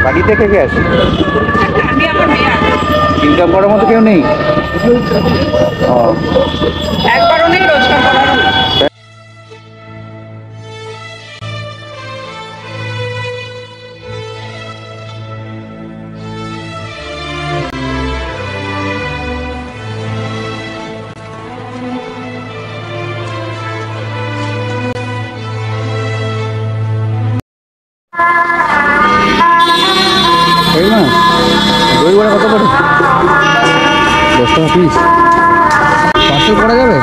বাড়ি থেকে কে আসে? আমি আমার মেয়ে আছে। ইনকাম করার মতো কেউ নেই? ও একবারও নেই, রোজগার করারও নেই। এই না দই বড়া কত করে? 10 টাকা পিস। পার্সেল করা যাবে?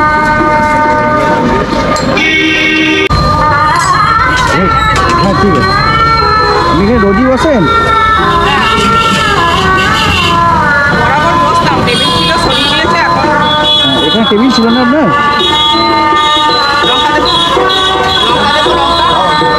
হ্যাঁ ঠিক আছে। আপনি এখানে রোজই বসেন? বরাবর বসতাম, টেবিল ছিল, সরিয়ে দিয়েছে এখন। এখানে টেবিল ছিল না আপনার? লঙ্কা দেবো, লঙ্কা দেবো, লঙ্কা।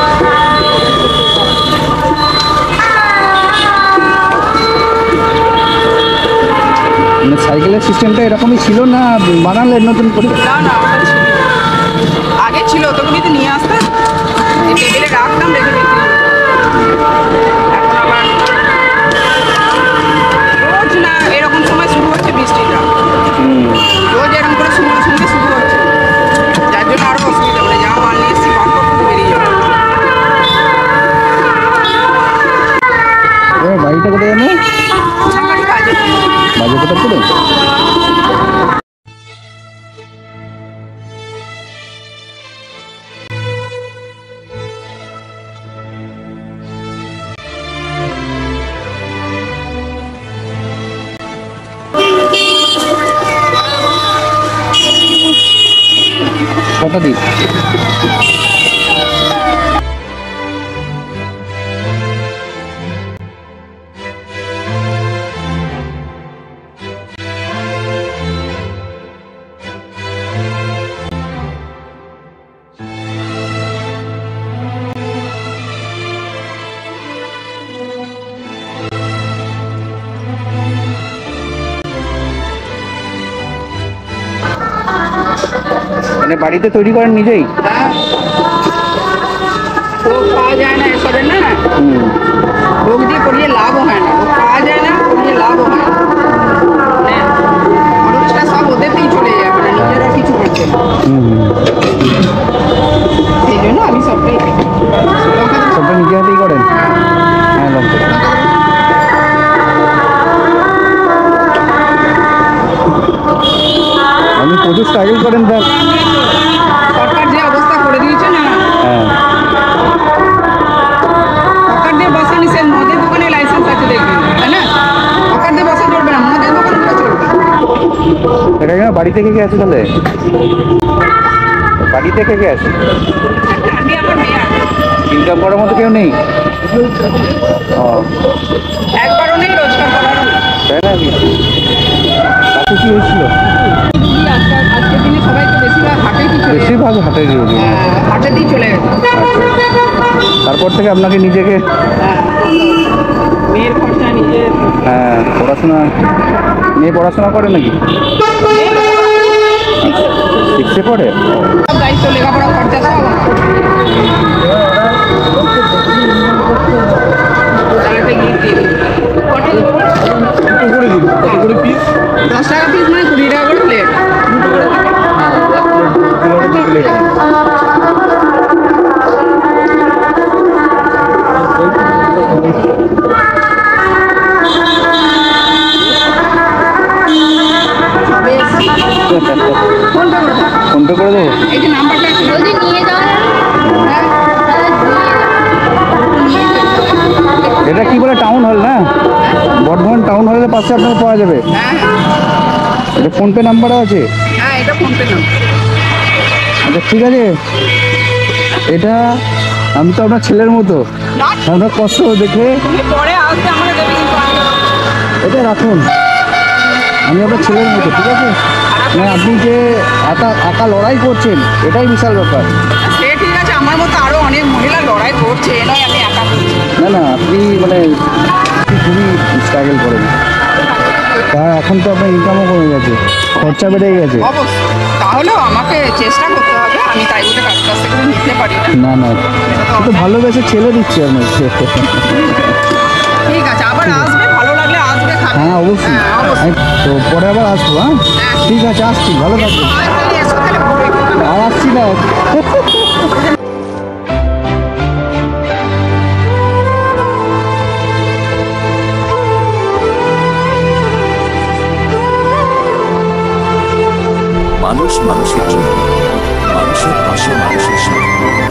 মানে সাইকেলের সিস্টেমটা এরকমই ছিল না বানালেন নতুন করে? না না, ওটা ছিল। আগে ছিল, তখনই তো নিয়ে আসতাম, এই টেবিলে রাখতাম, রেখে দিতাম। এখন আবার রোজ না এরকম সময় শুরু হচ্ছে বৃষ্টিটা, রোজ এরকম করে সঙ্গে সঙ্গে শুরু হচ্ছে, যার জন্য আরো অসুবিধা মানে যা মাল নিয়ে এসেছি বার করতে বেরিয়ে যাবে। বাড়িটা কোথায় জানো? বাড়ি কাজে বাজে কোথায় করে? কটা দিন? মানে বাড়িতে তৈরি করেন নিজেই? ও পাওয়া যায় না এসবের না, লোক দিয়ে করিয়ে লাভও হয় না, ও পাওয়া যায় না, করিয়ে লাভও হয় না, মানে খরচটা সব ওদেরতেই চলে যায়, মানে নিজেরা কিছু করছে না। সেই জন্য আমি সবটাই সবটা নিজে হাতেই করেন? হ্যাঁ লঙ্কা। আপনি প্রচুর স্ট্রাগল করেন তার। সরকার যে অবস্থা করে দিয়েছে না, হ্যাঁ সরকার দিয়ে বসা নিষেধ, মদের দোকানে লাইসেন্স আছে দেখবেন, তাই না? সরকার দিয়ে বসা চলবে না, মদের দোকানগুলো চলবে। এটা কেন বাড়ি থেকে কে আছে তাহলে? বাড়ি থেকে কে আছে? আমি আমার মেয়ে আছে। ইনকাম করার মতো কেউ নেই? ও একবারও নেই, রোজগার করারও নেই। তাই নাকি? তাতে কি হয়েছিল? আজকের দিনে সবাই তো বেশিরভাগ হাটেই চলে গেছে। বেশিরভাগ হাটের রোগী। হাটেতেই চলে গেছে। তারপর থেকে আপনাকে নিজেকে মেয়ের খরচা নিজে, হ্যাঁ পড়াশোনা, মেয়ে পড়াশোনা করে নাকি? শিখতে পড়ে? সব দায়িত্ব, লেখাপড়া খরচা সব আমার। তাহলে গিয়ে দিয়ে দেবো। কত দেবো? কত করে দিন? কত করে পিস? 10 টাকা পিস, মানে 20 টাকা করে প্লেট। ফোনপে করে দেবো? এই যে নাম্বারটা একটু জলদি নিয়ে যাও। এটা কি বলে টাউন হল না? বর্ধমান টাউন হলের পাশে আপনাকে পাওয়া যাবে। হ্যাঁ এটা ফোনপে নাম্বারও আছে? হ্যাঁ, এটা ফোনপে নাম্বার। আচ্ছা ঠিক আছে, এটা আমি তো আপনার ছেলের মতো, আপনার কষ্ট দেখে তুমি পরে আসতে আমাকে দেবে, কিন্তু এটা রাখুন। আমি আপনার ছেলের মতো, ঠিক আছে? মানে আপনি যে একা লড়াই করছেন এটাই বিশাল ব্যাপার। সে ঠিক আছে, আমার মতো আরো অনেক মহিলা লড়াই করছে, এ নয় আমি একা করছি। না না, আপনি মানে খুবই স্ট্রাগল করেন। তা এখন তো আপনার ইনকামও কমে গেছে, খরচা বেড়ে গেছে। অবশ্যই, তাহলেও আমাকে চেষ্টা করতে হবে, আমি তাই বলে কাজ কাজ করে নিতে পারি না। না না, তো ভালোবেসে ছেলে দিচ্ছি আপনার। ঠিক আছে, আবার আসবে, ভালো লাগলে আসবে, খাবে। হ্যাঁ অবশ্যই। হ্যাঁ, অবশ্যই। তো পরে আবার আসবো। হ্যাঁ হ্যাঁ। ঠিক আছে, আসছি, ভালো থাকবেন। এসো তাহলে ঘুরে একটু। আর আসছি না। মানুষ মানুষের জন্য, মানুষের পাশে মানুষের সাথে।